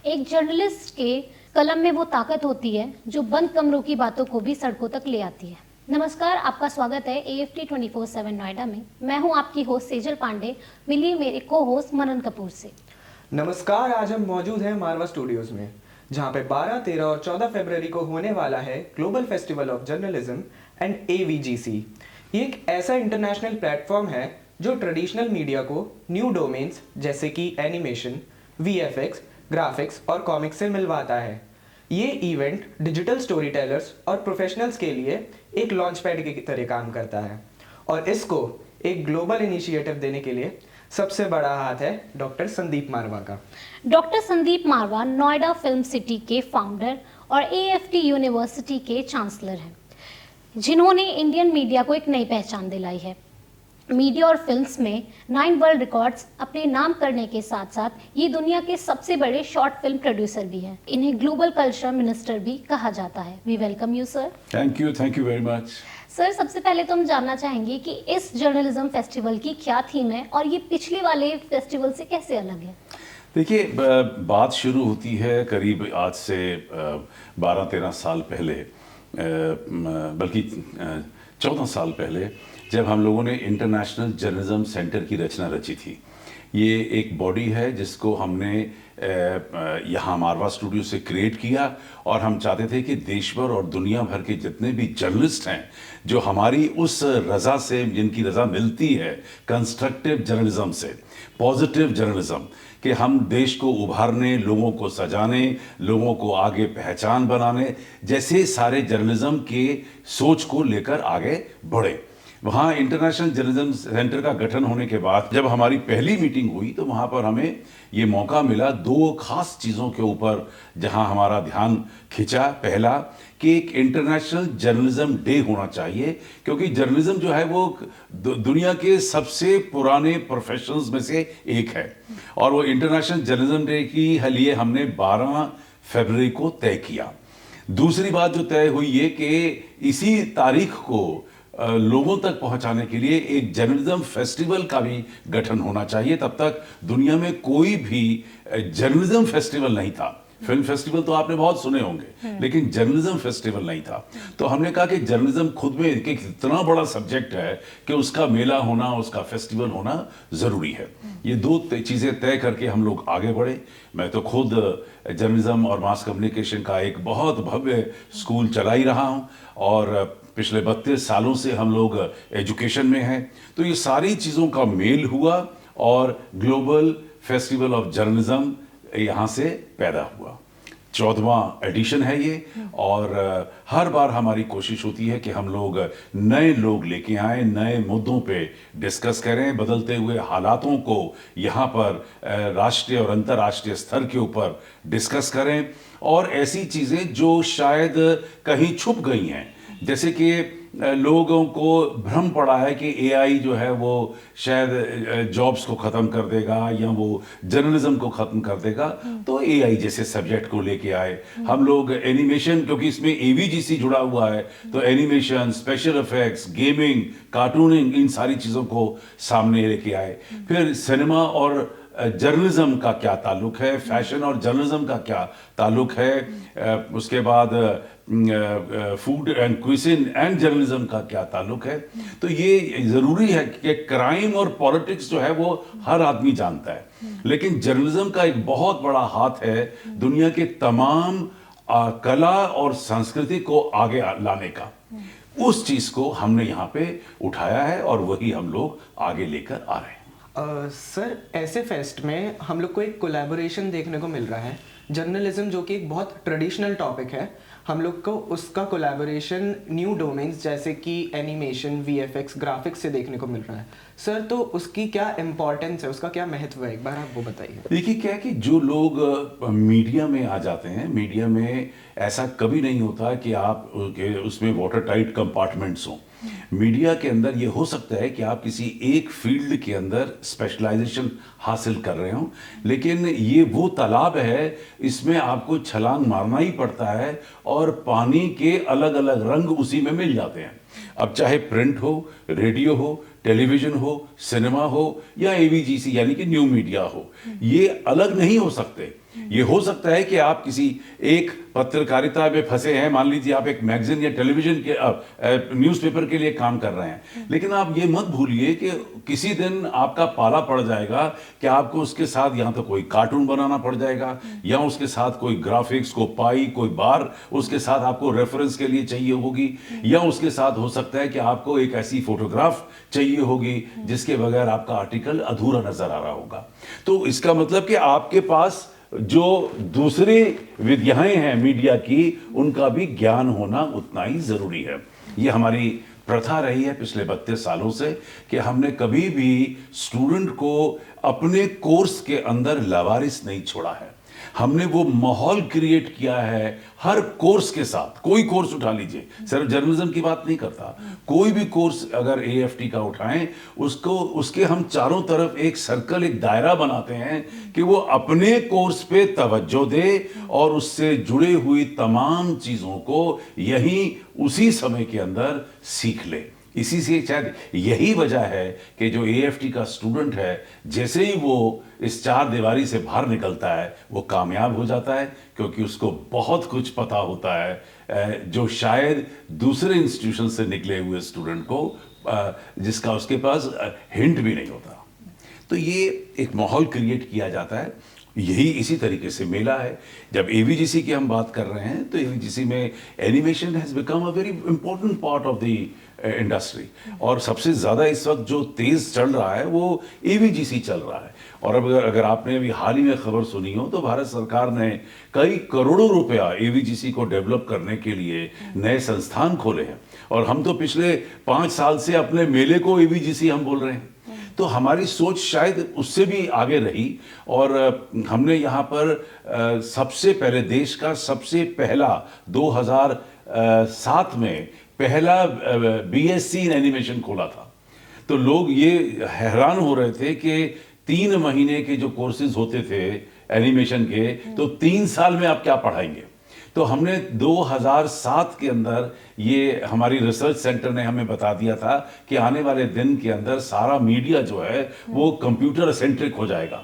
एक जर्नलिस्ट के कलम में वो ताकत होती है जो बंद कमरों की बातों को भी सड़कों तक ले आती है। नमस्कार, आपका स्वागत है AFT 24/7 नोएडा में। मैं हूं आपकी होस्ट सेजल पांडे, मिलिए मेरे को होस्ट मनन कपूर से। नमस्कार, आज हम मौजूद हैं मारवा स्टूडियोज में, जहां पे 12, 13 और 14 फरवरी को होने वाला है global festival of journalism and AVGC। ये एक ऐसा इंटरनेशनल प्लेटफॉर्म है जो ट्रेडिशनल मीडिया को न्यू डोमेन्स जैसे कि एनिमेशन, VFX, ग्राफिक्स और कॉमिक्स से मिलवाता है। ये इवेंट डिजिटल स्टोरी टेलर्स और प्रोफेशनल्स के लिए एक लॉन्च पैड की तरह काम करता है, और इसको एक ग्लोबल इनिशिएटिव देने के लिए सबसे बड़ा हाथ है डॉक्टर संदीप मारवा का। डॉक्टर संदीप मारवा नोएडा फिल्म सिटी के फाउंडर और AFT यूनिवर्सिटी के चांसलर हैं, जिन्होंने इंडियन मीडिया को एक नई पहचान दिलाई है। मीडिया और फिल्म्स में 9 वर्ल्ड रिकॉर्ड्स अपने नाम करने के साथ साथ ये दुनिया के सबसे बड़े शॉर्ट फिल्म प्रोड्यूसर भी हैं। इन्हें ग्लोबल कल्चर मिनिस्टर भी कहा जाता है। We welcome you sir. Thank you very much. Sir, सबसे पहले तो हम जानना चाहेंगे कि इस जर्नलिज्म फेस्टिवल की क्या थीम है और ये पिछले वाले फेस्टिवल से कैसे अलग है? देखिए, बात शुरू होती है करीब आज से 12-13 साल पहले, बल्कि 14 साल पहले, जब हम लोगों ने इंटरनेशनल जर्नलिज्म सेंटर की रचना रची थी। ये एक बॉडी है जिसको हमने यहाँ मारवा स्टूडियो से क्रिएट किया, और हम चाहते थे कि देश भर और दुनिया भर के जितने भी जर्नलिस्ट हैं जो हमारी उस रज़ा से, जिनकी रज़ा मिलती है कंस्ट्रक्टिव जर्नलिज्म से, पॉजिटिव जर्नलिज्म, कि हम देश को उभारने, लोगों को सजाने, लोगों को आगे पहचान बनाने जैसे सारे जर्नलिज्म के सोच को लेकर आगे बढ़े। वहाँ इंटरनेशनल जर्नलिज्म सेंटर का गठन होने के बाद जब हमारी पहली मीटिंग हुई तो वहाँ पर हमें ये मौका मिला 2 खास चीज़ों के ऊपर जहाँ हमारा ध्यान खिंचा। पहला कि एक इंटरनेशनल जर्नलिज्म डे होना चाहिए, क्योंकि जर्नलिज्म जो है वो दुनिया के सबसे पुराने प्रोफेशंस में से एक है, और वो इंटरनेशनल जर्नलिज्म डे के लिए हमने 12 फरवरी को तय किया। दूसरी बात जो तय हुई ये कि इसी तारीख को लोगों तक पहुंचाने के लिए एक जर्नलिज्म फेस्टिवल का भी गठन होना चाहिए। तब तक दुनिया में कोई भी जर्नलिज्म फेस्टिवल नहीं था। फिल्म फेस्टिवल तो आपने बहुत सुने होंगे, लेकिन जर्नलिज्म फेस्टिवल नहीं था। तो हमने कहा कि जर्नलिज्म खुद में एक इतना बड़ा सब्जेक्ट है कि उसका मेला होना, उसका फेस्टिवल होना ज़रूरी है। ये 2 चीज़ें तय करके हम लोग आगे बढ़े। मैं तो खुद जर्नलिज्म और मास कम्युनिकेशन का एक बहुत भव्य स्कूल चला ही रहा हूँ, और पिछले 32 सालों से हम लोग एजुकेशन में हैं। तो ये सारी चीज़ों का मेल हुआ और ग्लोबल फेस्टिवल ऑफ जर्नलिज्म यहाँ से पैदा हुआ। 14वां एडिशन है ये, और हर बार हमारी कोशिश होती है कि हम लोग नए लोग लेके आएँ, नए मुद्दों पे डिस्कस करें, बदलते हुए हालातों को यहाँ पर राष्ट्रीय और अंतर्राष्ट्रीय स्तर के ऊपर डिस्कस करें, और ऐसी चीज़ें जो शायद कहीं छुप गई हैं, जैसे कि लोगों को भ्रम पड़ा है कि AI जो है वो शायद जॉब्स को ख़त्म कर देगा या वो जर्नलिज्म को ख़त्म कर देगा। तो AI जैसे सब्जेक्ट को लेके आए हम लोग। एनिमेशन, क्योंकि इसमें AVGC जुड़ा हुआ है, तो animation, special effects, gaming, cartooning, इन सारी चीज़ों को सामने लेके आए। फिर सिनेमा और जर्नलिज्म का क्या ताल्लुक है, फैशन और जर्नलिज्म का क्या ताल्लुक है, उसके बाद food and cuisine and journalism का क्या ताल्लुक है। तो ये ज़रूरी है कि क्राइम और पॉलिटिक्स जो है वो हर आदमी जानता है, लेकिन जर्नलिज्म का एक बहुत बड़ा हाथ है दुनिया के तमाम कला और संस्कृति को आगे लाने का। उस चीज़ को हमने यहाँ पे उठाया है और वही हम लोग आगे लेकर आ रहे हैं। सर, ऐसे फेस्ट में हम लोग को एक कोलैबोरेशन देखने को मिल रहा है। जर्नलिज्म जो कि एक बहुत ट्रेडिशनल टॉपिक है, हम लोग को उसका कोलैबोरेशन न्यू डोमेन्स जैसे कि एनिमेशन, VFX, ग्राफिक्स से देखने को मिल रहा है। सर, तो उसकी क्या इम्पोर्टेंस है, उसका क्या महत्व है, एक बार आप वो बताइए। देखिए, क्या है कि जो लोग मीडिया में आ जाते हैं, मीडिया में ऐसा कभी नहीं होता कि आप उसमें वाटर टाइट कंपार्टमेंट्स हों। मीडिया के अंदर ये हो सकता है कि आप किसी एक फील्ड के अंदर स्पेशलाइजेशन हासिल कर रहे हो, लेकिन ये वो तालाब है, इसमें आपको छलांग मारना ही पड़ता है, और पानी के अलग अलग रंग उसी में मिल जाते हैं। अब चाहे प्रिंट हो, रेडियो हो, टेलीविजन हो, सिनेमा हो, या AVGC यानी कि न्यू मीडिया हो, ये अलग नहीं हो सकते। ये हो सकता है कि आप किसी एक पत्रकारिता में फंसे हैं, मान लीजिए आप एक मैगजीन या टेलीविजन के न्यूज़पेपर के लिए काम कर रहे हैं, लेकिन आप ये मत भूलिए कि किसी दिन आपका पाला पड़ जाएगा कि आपको उसके साथ यहाँ तो कोई कार्टून बनाना पड़ जाएगा, या उसके साथ कोई ग्राफिक्स, को पाई, कोई बार उसके साथ आपको रेफरेंस के लिए चाहिए होगी, या उसके साथ हो सकता है कि आपको एक ऐसी फोटोग्राफ चाहिए होगी जिसके बगैर आपका आर्टिकल अधूरा नजर आ रहा होगा। तो इसका मतलब कि आपके पास जो दूसरी विधाएं हैं मीडिया की, उनका भी ज्ञान होना उतना ही जरूरी है। ये हमारी प्रथा रही है पिछले 32 सालों से कि हमने कभी भी स्टूडेंट को अपने कोर्स के अंदर लावारिस नहीं छोड़ा है। हमने वो माहौल क्रिएट किया है हर कोर्स के साथ। कोई कोर्स उठा लीजिए, सिर्फ जर्नलिज्म की बात नहीं करता, कोई भी कोर्स अगर एएफटी का उठाएं, उसके हम चारों तरफ एक सर्कल, एक दायरा बनाते हैं कि वो अपने कोर्स पे तवज्जो दे और उससे जुड़े हुई तमाम चीजों को यहीं उसी समय के अंदर सीख ले। इसी से शायद यही वजह है कि जो एएफटी का स्टूडेंट है, जैसे ही वो इस चार दीवारी से बाहर निकलता है वो कामयाब हो जाता है, क्योंकि उसको बहुत कुछ पता होता है जो शायद दूसरे इंस्टीट्यूशन से निकले हुए स्टूडेंट को जिसका उसके पास हिंट भी नहीं होता। तो ये एक माहौल क्रिएट किया जाता है। यही इसी तरीके से मेला है। जब एवीजीसी की हम बात कर रहे हैं तो एवीजीसी में animation has become a very important part of the industry, और सबसे ज़्यादा इस वक्त जो तेज़ चल रहा है वो एवीजीसी चल रहा है। और अब अगर आपने अभी हाल ही में खबर सुनी हो तो भारत सरकार ने कई करोड़ों रुपया एवीजीसी को डेवलप करने के लिए नए संस्थान खोले हैं, और हम तो पिछले 5 साल से अपने मेले को एवीजीसी हम बोल रहे हैं। तो हमारी सोच शायद उससे भी आगे रही, और हमने यहाँ पर सबसे पहले देश का सबसे पहला 2007 में पहला बीएससी इन एनिमेशन खोला था। तो लोग ये हैरान हो रहे थे कि 3 महीने के जो कोर्सेज होते थे एनिमेशन के, तो 3 साल में आप क्या पढ़ाएंगे। तो हमने 2007 के अंदर ये हमारी रिसर्च सेंटर ने हमें बता दिया था कि आने वाले दिन के अंदर सारा मीडिया जो है वो कंप्यूटर सेंट्रिक हो जाएगा।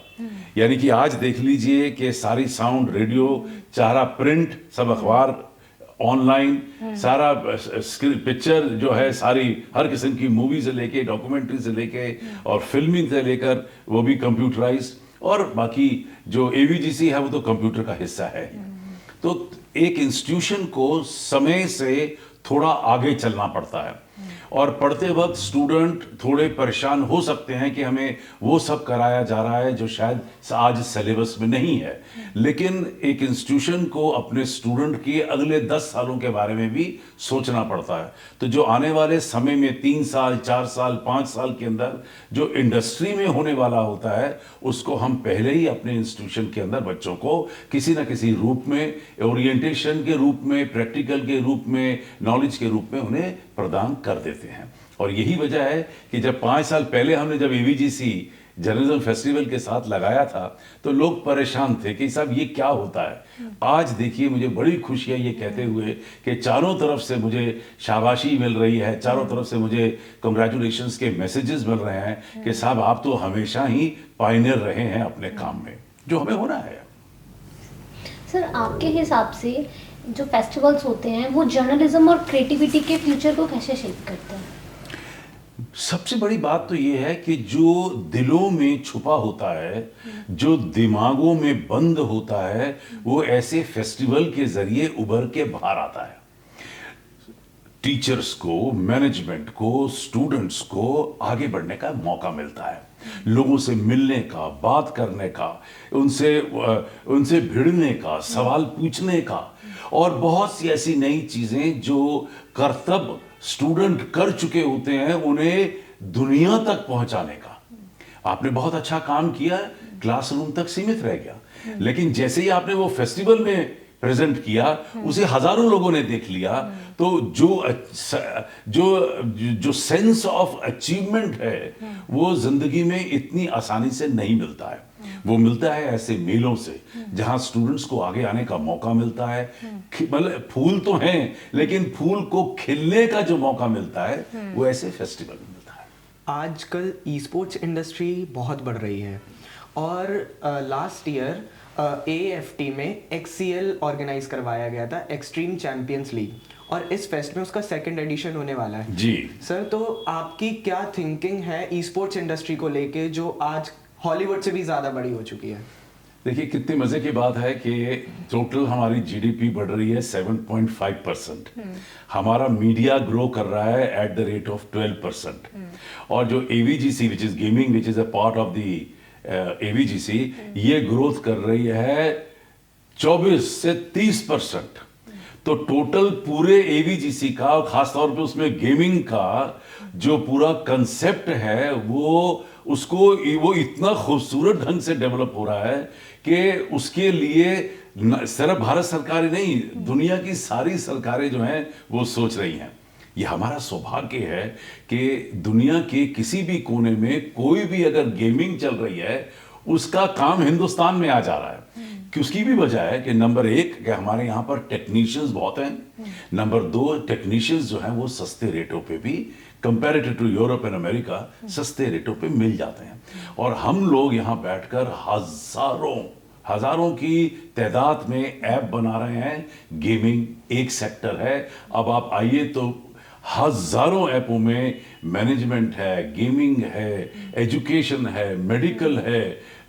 यानी कि आज देख लीजिए कि सारी साउंड, रेडियो, सारा प्रिंट, सब अखबार ऑनलाइन, सारा पिक्चर जो है, सारी हर किस्म की मूवी से लेके, डॉक्यूमेंट्री से लेके और फिल्मिंग से लेकर वो भी कंप्यूटराइज, और बाकी जो एवीजीसी है वो तो कंप्यूटर का हिस्सा है। तो एक इंस्टीट्यूशन को समय से थोड़ा आगे चलना पड़ता है, और पढ़ते वक्त स्टूडेंट थोड़े परेशान हो सकते हैं कि हमें वो सब कराया जा रहा है जो शायद आज सिलेबस में नहीं है। लेकिन एक इंस्टीट्यूशन को अपने स्टूडेंट के अगले 10 सालों के बारे में भी सोचना पड़ता है। तो जो आने वाले समय में 3 साल, 4 साल, 5 साल के अंदर जो इंडस्ट्री में होने वाला होता है, उसको हम पहले ही अपने इंस्टीट्यूशन के अंदर बच्चों को किसी न किसी रूप में, ओरिएंटेशन के रूप में, प्रैक्टिकल के रूप में, नॉलेज के रूप में उन्हें प्रदान कर देते हैं। और यही वजह है कि जब 5 साल पहले हमने जब एवीजीसी जर्नलिज्म फेस्टिवल के साथ लगाया था तो लोग परेशान थे कि साहब ये क्या होता है। आज देखिए मुझे बड़ी खुशी है ये कहते हुए कि चारों तरफ से मुझे शाबाशी मिल रही है, चारों तरफ से मुझे कंग्रेचुलेशंस के मैसेजेस मिल रहे हैं कि साहब आप तो हमेशा ही पायनियर रहे हैं अपने काम में, जो हमें होना है। सर, आपके हिसाब से जो फेस्टिवल्स होते हैं वो जर्नलिज्म और क्रिएटिविटी के फ्यूचर को कैसे शेप करते हैं? सबसे बड़ी बात तो ये है कि जो दिलों में छुपा होता है, जो दिमागों में बंद होता है, वो ऐसे फेस्टिवल के जरिए उभर के बाहर आता है। टीचर्स को, मैनेजमेंट को, स्टूडेंट्स को आगे बढ़ने का मौका मिलता है, लोगों से मिलने का, बात करने का, उनसे भिड़ने का, सवाल पूछने का, और बहुत सी ऐसी नई चीजें जो कर्तव्य स्टूडेंट कर चुके होते हैं उन्हें दुनिया तक पहुंचाने का। आपने बहुत अच्छा काम किया, क्लासरूम तक सीमित रह गया, लेकिन जैसे ही आपने वो फेस्टिवल में प्रेजेंट किया, उसे हजारों लोगों ने देख लिया, तो जो सेंस ऑफ अचीवमेंट है वो जिंदगी में इतनी आसानी से नहीं मिलता है। वो मिलता है ऐसे मेलों से जहां स्टूडेंट्स को आगे आने का मौका मिलता है। मतलब फूल तो हैं, लेकिन फूल को खिलने का जो मौका मिलता है वो ऐसे फेस्टिवल में मिलता है। आजकल ई स्पोर्ट्स इंडस्ट्री बहुत बढ़ रही है, और लास्ट ईयर AFT में XCL ऑर्गेनाइज करवाया गया था, एक्सट्रीम चैंपियंस लीग, और इस फेस्ट में उसका सेकंड एडिशन होने वाला है। जी सर, तो आपकी क्या थिंकिंग है ई स्पोर्ट्स इंडस्ट्री को लेके, जो आज हॉलीवुड से भी ज़्यादा बड़ी हो चुकी है? देखिए, कितनी मजे की बात है कि टोटल हमारी जीडीपी बढ़ रही है 7.5%। हमारा मीडिया ग्रो कर रहा है एट द रेट ऑफ 12%। और जो AVGC which is gaming, which is a part of the AVGC, ये ग्रोथ कर रही है 24 से 30%। तो टोटल पूरे AVGC का, और खासतौर पे उसमें गेमिंग का जो पूरा कंसेप्ट है, वो इतना खूबसूरत ढंग से डेवलप हो रहा है कि उसके लिए सिर्फ भारत सरकार ही नहीं, दुनिया की सारी सरकारें जो हैं वो सोच रही हैं। ये हमारा सौभाग्य है कि दुनिया के किसी भी कोने में कोई भी अगर गेमिंग चल रही है, उसका काम हिंदुस्तान में आ जा रहा है। कि उसकी भी वजह है कि नंबर 1 कि हमारे यहाँ पर टेक्नीशियंस बहुत हैं, नंबर 2 टेक्नीशियंस जो हैं वो सस्ते रेटों पे भी, comparative to Europe and America, सस्ते रेटों पे मिल जाते हैं। और हम लोग यहाँ बैठकर हजारों की तादाद में ऐप बना रहे हैं। गेमिंग एक सेक्टर है। अब आप आइए तो हजारों ऐपों में मैनेजमेंट है, गेमिंग है, एजुकेशन है, मेडिकल है,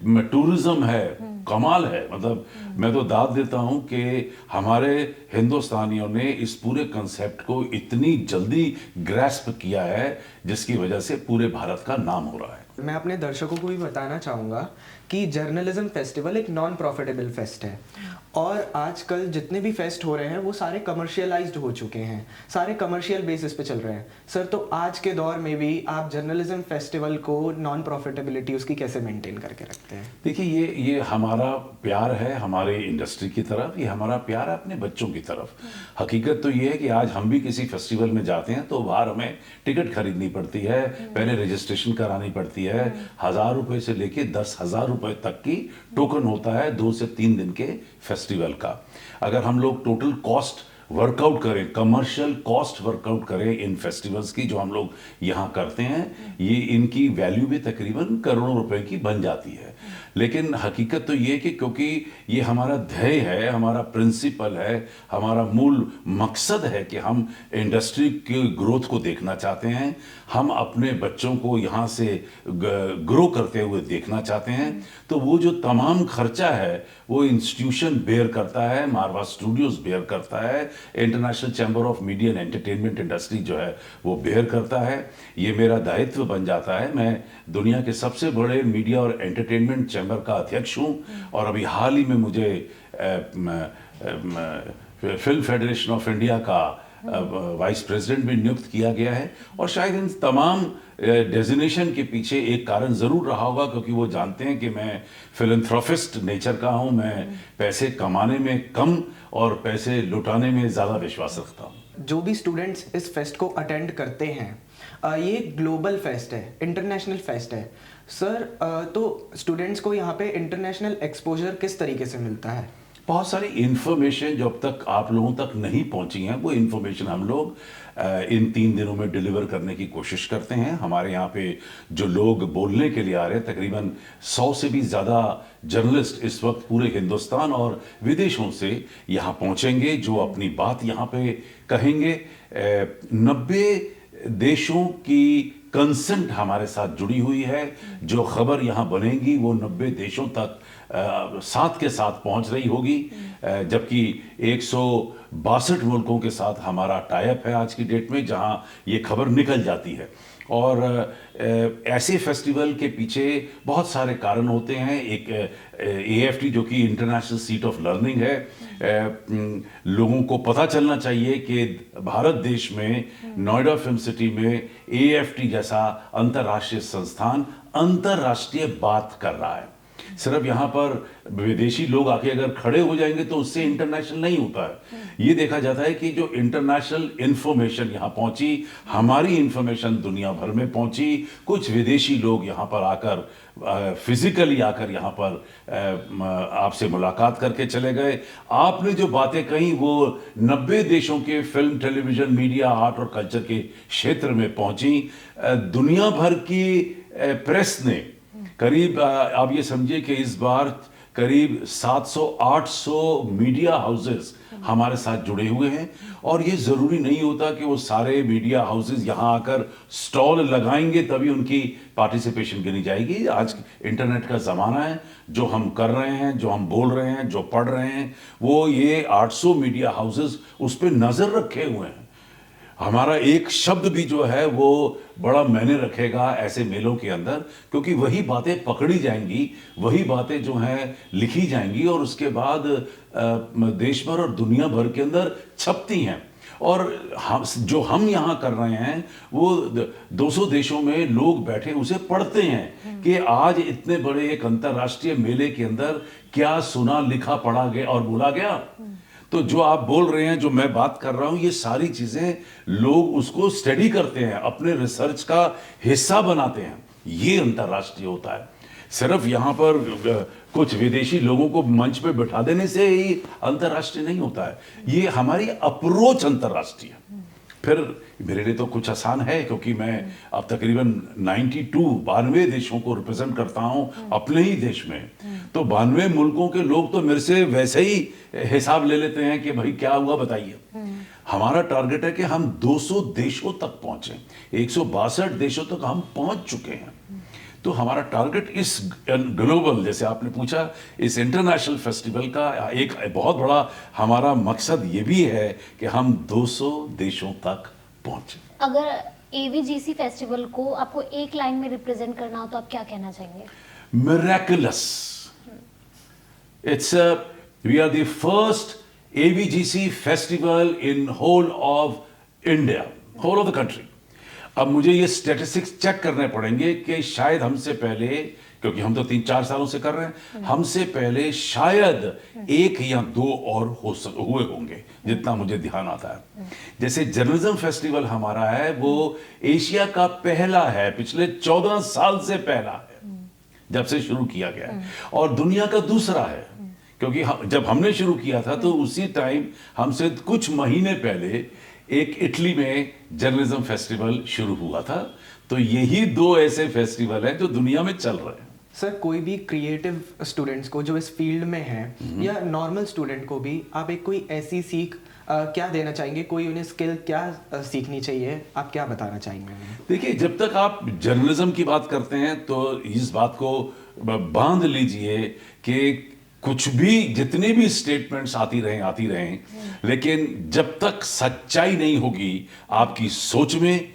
टूरिज्म है, कमाल है। मतलब मैं तो दाद देता हूं कि हमारे हिंदुस्तानियों ने इस पूरे कंसेप्ट को इतनी जल्दी ग्रैस्प किया है, जिसकी वजह से पूरे भारत का नाम हो रहा है। मैं अपने दर्शकों को भी बताना चाहूँगा कि जर्नलिज्म फेस्टिवल एक नॉन प्रॉफिटेबल फेस्ट है, और आजकल जितने भी फेस्ट हो रहे हैं वो सारे कमर्शियलाइज्ड हो चुके हैं, सारे कमर्शियल बेसिस पे चल रहे हैं। सर, तो आज के दौर में भी आप जर्नलिज्म फेस्टिवल को नॉन प्रॉफिटेबिलिटी उसकी कैसे मेंटेन करके रखते हैं? देखिए, ये हमारा प्यार है हमारे इंडस्ट्री की तरफ, ये हमारा प्यार है अपने बच्चों की तरफ। हकीकत तो ये है कि आज हम भी किसी फेस्टिवल में जाते हैं तो बाहर हमें टिकट खरीदनी पड़ती है, पहले रजिस्ट्रेशन करानी पड़ती है, 1000 रुपए से लेके 10,000 रुपए तक की टोकन होता है 2 से 3 दिन के फेस्टिवल का। अगर हम लोग टोटल कॉस्ट वर्कआउट करें, कमर्शियल कॉस्ट वर्कआउट करें इन फेस्टिवल्स की जो हम लोग यहाँ करते हैं, ये इनकी वैल्यू भी तकरीबन करोड़ों रुपए की बन जाती है। लेकिन हकीकत तो ये कि क्योंकि ये हमारा ध्येय है, हमारा प्रिंसिपल है, हमारा मूल मकसद है कि हम इंडस्ट्री के ग्रोथ को देखना चाहते हैं, हम अपने बच्चों को यहाँ से ग्रो करते हुए देखना चाहते हैं, तो वो जो तमाम खर्चा है वो इंस्टीट्यूशन बेयर करता है, मारवा स्टूडियोज बेयर करता है, international chamber of media and entertainment industry जो है वो बेयर करता है। ये मेरा दायित्व बन जाता है। मैं दुनिया के सबसे बड़े मीडिया और एंटरटेनमेंट चैम्बर का अध्यक्ष हूँ, और अभी हाल ही में मुझे फिल्म फेडरेशन ऑफ इंडिया का वाइस प्रेसिडेंट भी नियुक्त किया गया है। और शायद इन तमाम डेजिग्नेशन के पीछे एक कारण ज़रूर रहा होगा, क्योंकि वो जानते हैं कि मैं फिलैंथ्रोपिस्ट नेचर का हूँ। मैं पैसे कमाने में कम और पैसे लुटाने में ज़्यादा विश्वास रखता हूँ। जो भी स्टूडेंट्स इस फेस्ट को अटेंड करते हैं, ये ग्लोबल फेस्ट है, इंटरनेशनल फेस्ट है। सर, तो स्टूडेंट्स को यहाँ पे इंटरनेशनल एक्सपोजर किस तरीके से मिलता है? बहुत सारी इन्फॉर्मेशन जो अब तक आप लोगों तक नहीं पहुंची हैं, वो इन्फॉर्मेशन हम लोग इन 3 दिनों में डिलीवर करने की कोशिश करते हैं। हमारे यहाँ पे जो लोग बोलने के लिए आ रहे हैं, तकरीबन 100 से भी ज़्यादा जर्नलिस्ट इस वक्त पूरे हिंदुस्तान और विदेशों से यहाँ पहुँचेंगे, जो अपनी बात यहाँ पे कहेंगे। 90 देशों की कंसेंट हमारे साथ जुड़ी हुई है। जो खबर यहाँ बनेगी वो 90 देशों तक साथ के साथ पहुंच रही होगी, जबकि 162 मुल्कों के साथ हमारा टाई अप है आज की डेट में, जहां ये खबर निकल जाती है। और ऐसे फेस्टिवल के पीछे बहुत सारे कारण होते हैं। एक AFT जो कि इंटरनेशनल सीट ऑफ लर्निंग है, लोगों को पता चलना चाहिए कि भारत देश में नोएडा फिल्म सिटी में AFT जैसा अंतर्राष्ट्रीय संस्थान अंतर्राष्ट्रीय बात कर रहा है। सिर्फ यहाँ पर विदेशी लोग आके अगर खड़े हो जाएंगे तो उससे इंटरनेशनल नहीं होता है। ये देखा जाता है कि जो इंटरनेशनल इंफॉर्मेशन यहाँ पहुंची, हमारी इंफॉर्मेशन दुनिया भर में पहुंची, कुछ विदेशी लोग यहाँ पर आकर फिजिकली आकर यहाँ पर आपसे मुलाकात करके चले गए। आपने जो बातें कही वो 90 देशों के फिल्म, टेलीविजन, मीडिया, आर्ट और कल्चर के क्षेत्र में पहुंची। दुनिया भर की प्रेस ने करीब, आप ये समझिए कि इस बार करीब 700-800 मीडिया हाउसेस हमारे साथ जुड़े हुए हैं। और ये ज़रूरी नहीं होता कि वो सारे मीडिया हाउसेस यहाँ आकर स्टॉल लगाएंगे तभी उनकी पार्टिसिपेशन गिनी जाएगी। आज इंटरनेट का ज़माना है, जो हम कर रहे हैं, जो हम बोल रहे हैं, जो पढ़ रहे हैं, वो ये 800 मीडिया हाउसेस उस पर नज़र रखे हुए हैं। हमारा एक शब्द भी जो है वो बड़ा मायने रखेगा ऐसे मेलों के अंदर, क्योंकि वही बातें पकड़ी जाएंगी, वही बातें जो हैं लिखी जाएंगी और उसके बाद देश भर और दुनिया भर के अंदर छपती हैं। और हम यहाँ कर रहे हैं वो 200 देशों में लोग बैठे उसे पढ़ते हैं कि आज इतने बड़े एक अंतर्राष्ट्रीय मेले के अंदर क्या सुना, लिखा, पढ़ा गया और बोला गया। तो जो आप बोल रहे हैं, जो मैं बात कर रहा हूं, ये सारी चीजें लोग उसको स्टडी करते हैं, अपने रिसर्च का हिस्सा बनाते हैं। ये अंतर्राष्ट्रीय होता है। सिर्फ यहाँ पर कुछ विदेशी लोगों को मंच पे बिठा देने से ही अंतर्राष्ट्रीय नहीं होता है। ये हमारी अप्रोच अंतर्राष्ट्रीय है। फिर मेरे लिए तो कुछ आसान है, क्योंकि मैं अब तकरीबन 92 देशों को रिप्रेजेंट करता हूं अपने ही देश में। तो 92 मुल्कों के लोग तो मेरे से वैसे ही हिसाब ले लेते हैं कि भाई क्या हुआ बताइए। हमारा टारगेट है कि हम 200 देशों तक पहुंचे, 162 देशों तक हम पहुंच चुके हैं। तो हमारा टारगेट इस ग्लोबल, जैसे आपने पूछा, इस इंटरनेशनल फेस्टिवल का एक बहुत बड़ा हमारा मकसद ये भी है कि हम 200 देशों तक पहुंचे। अगर एवीजीसी फेस्टिवल को आपको एक लाइन में रिप्रेजेंट करना हो तो आप क्या कहना चाहेंगे? Miraculous. We are the first AVGC festival in whole of India, whole of the country. अब मुझे ये स्टैटिस्टिक्स चेक करने पड़ेंगे कि शायद हमसे पहले, क्योंकि हम तो 3-4 सालों से कर रहे हैं, हमसे पहले शायद 1 या 2 और हुए होंगे, जितना मुझे ध्यान आता है। जैसे जर्नलिज्म फेस्टिवल हमारा है, वो एशिया का पहला है, पिछले 14 साल से पहला है जब से शुरू किया गया है, और दुनिया का दूसरा है, क्योंकि जब हमने शुरू किया था तो उसी टाइम हमसे कुछ महीने पहले एक इटली में जर्नलिज्म फेस्टिवल शुरू हुआ था। तो यही 2 ऐसे फेस्टिवल हैं जो दुनिया में चल रहे हैं। सर, कोई भी क्रिएटिव स्टूडेंट्स को जो इस फील्ड में हैं या नॉर्मल स्टूडेंट को भी आप एक कोई ऐसी सीख क्या देना चाहेंगे? कोई उन्हें स्किल क्या सीखनी चाहिए? आप क्या बताना चाहेंगे उन्हें? देखिए, जब तक आप जर्नलिज्म की बात करते हैं तो इस बात को बांध लीजिए कि कुछ भी, जितने भी स्टेटमेंट्स आती रहें, लेकिन जब तक सच्चाई नहीं होगी आपकी सोच में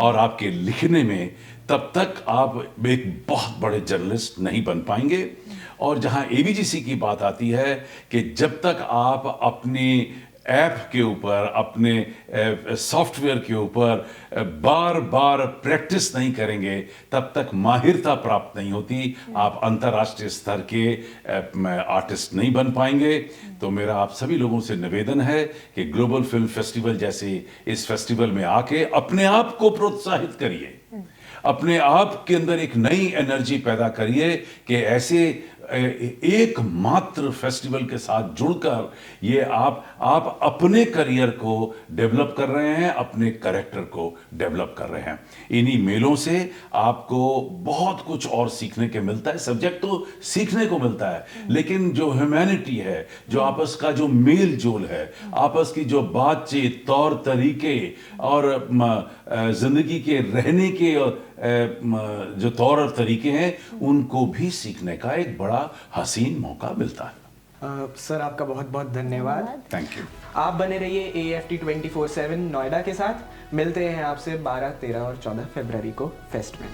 और आपके लिखने में, तब तक आप एक बहुत बड़े जर्नलिस्ट नहीं बन पाएंगे। और जहां एवीजीसी की बात आती है कि जब तक आप अपनी ऐप के ऊपर, अपने सॉफ्टवेयर के ऊपर बार बार प्रैक्टिस नहीं करेंगे, तब तक माहिरता प्राप्त नहीं होती, आप अंतर्राष्ट्रीय स्तर के आर्टिस्ट नहीं बन पाएंगे। तो मेरा आप सभी लोगों से निवेदन है कि ग्लोबल फिल्म फेस्टिवल जैसे इस फेस्टिवल में आके अपने आप को प्रोत्साहित करिए, अपने आप के अंदर एक नई एनर्जी पैदा करिए कि ऐसे एकमात्र फेस्टिवल के साथ जुड़कर ये आप अपने करियर को डेवलप कर रहे हैं, अपने कैरेक्टर को डेवलप कर रहे हैं। इन्हीं मेलों से आपको बहुत कुछ और सीखने के मिलता है। सब्जेक्ट तो सीखने को मिलता है, लेकिन जो ह्यूमैनिटी है, जो आपस का जो मेल जोल है, आपस की जो बातचीत, तौर तरीके और जिंदगी के रहने के और जो तौर और तरीके हैं, उनको भी सीखने का एक बड़ा हसीन मौका मिलता है। सर, आपका बहुत बहुत धन्यवाद। Thank you. आप बने रहिए AFT 24/7 नोएडा के साथ। मिलते हैं आपसे 12, 13 और 14 फरवरी को फेस्ट में।